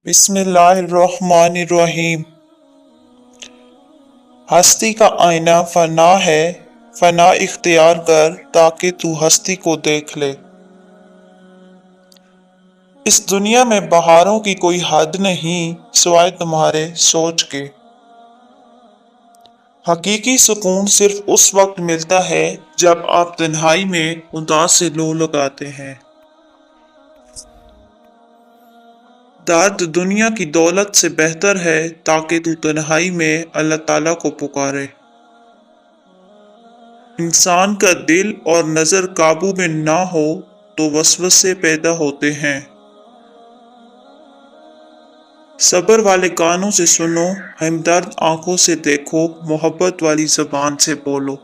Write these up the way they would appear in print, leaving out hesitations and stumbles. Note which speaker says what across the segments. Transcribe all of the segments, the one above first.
Speaker 1: बिस्मिल्लाहिर्रहमानिर्रहीम। हस्ती का आईना फना है, फना इख्तियार कर ताकि तू हस्ती को देख ले। इस दुनिया में बहारों की कोई हद नहीं सिवाय तुम्हारे सोच के। हकीकी सुकून सिर्फ उस वक्त मिलता है जब आप तन्हाई में उदास से लो लगाते हैं। दर्द दुनिया की दौलत से बेहतर है ताकि तू तन्हाई में अल्लाह ताला को पुकारे। इंसान का दिल और नजर काबू में ना हो तो वसवसे पैदा होते हैं। सब्र वाले कानों से सुनो, हमदर्द आंखों से देखो, मोहब्बत वाली जबान से बोलो।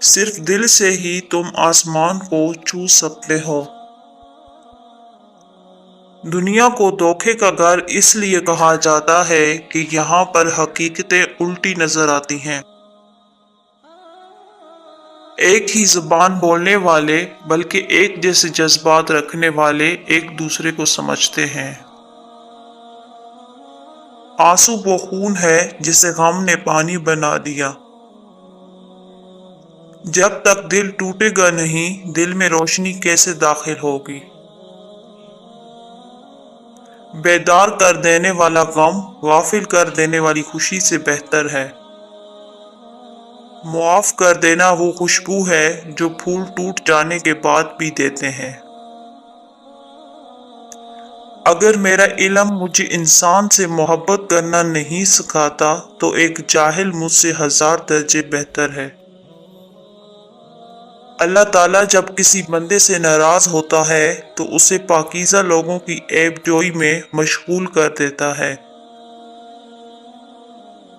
Speaker 1: सिर्फ दिल से ही तुम आसमान को छू सकते हो। दुनिया को धोखे का घर इसलिए कहा जाता है कि यहाँ पर हकीकतें उल्टी नजर आती हैं। एक ही जुबान बोलने वाले बल्कि एक जैसे जज्बात रखने वाले एक दूसरे को समझते हैं। आंसू वो खून है जिसे गम ने पानी बना दिया। जब तक दिल टूटेगा नहीं, दिल में रोशनी कैसे दाखिल होगी। बेदार कर देने वाला गम गाफिल कर देने वाली खुशी से बेहतर है। मुआफ कर देना वो खुशबू है जो फूल टूट जाने के बाद भी देते हैं। अगर मेरा इल्म मुझे इंसान से मोहब्बत करना नहीं सिखाता तो एक जाहिल मुझसे 1000 दर्जे बेहतर है। अल्लाह ताला जब किसी बंदे से नाराज होता है तो उसे पाकीज़ा लोगों की ऐबजोई में मशगूल कर देता है।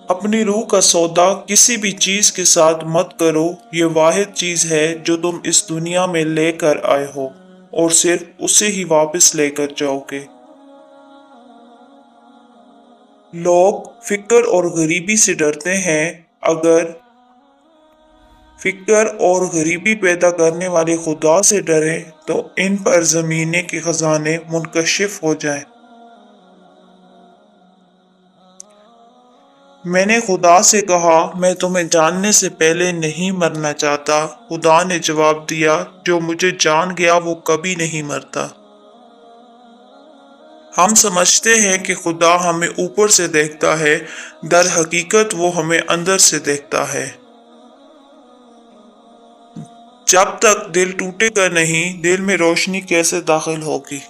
Speaker 1: अपनी रूह का सौदा किसी भी चीज के साथ मत करो, ये वाहिद चीज है जो तुम इस दुनिया में लेकर आए हो और सिर्फ उसे ही वापस लेकर जाओगे। लोग फिक्र और गरीबी से डरते हैं। अगर फिक्र और गरीबी पैदा करने वाले खुदा से डरें तो इन पर जमीने के खजाने मुनकशिफ हो जाएं। मैंने खुदा से कहा, मैं तुम्हें जानने से पहले नहीं मरना चाहता। खुदा ने जवाब दिया, जो मुझे जान गया वो कभी नहीं मरता। हम समझते हैं कि खुदा हमें ऊपर से देखता है, दर हकीकत वो हमें अंदर से देखता है। जब तक दिल टूटेगा नहीं, दिल में रोशनी कैसे दाखिल होगी।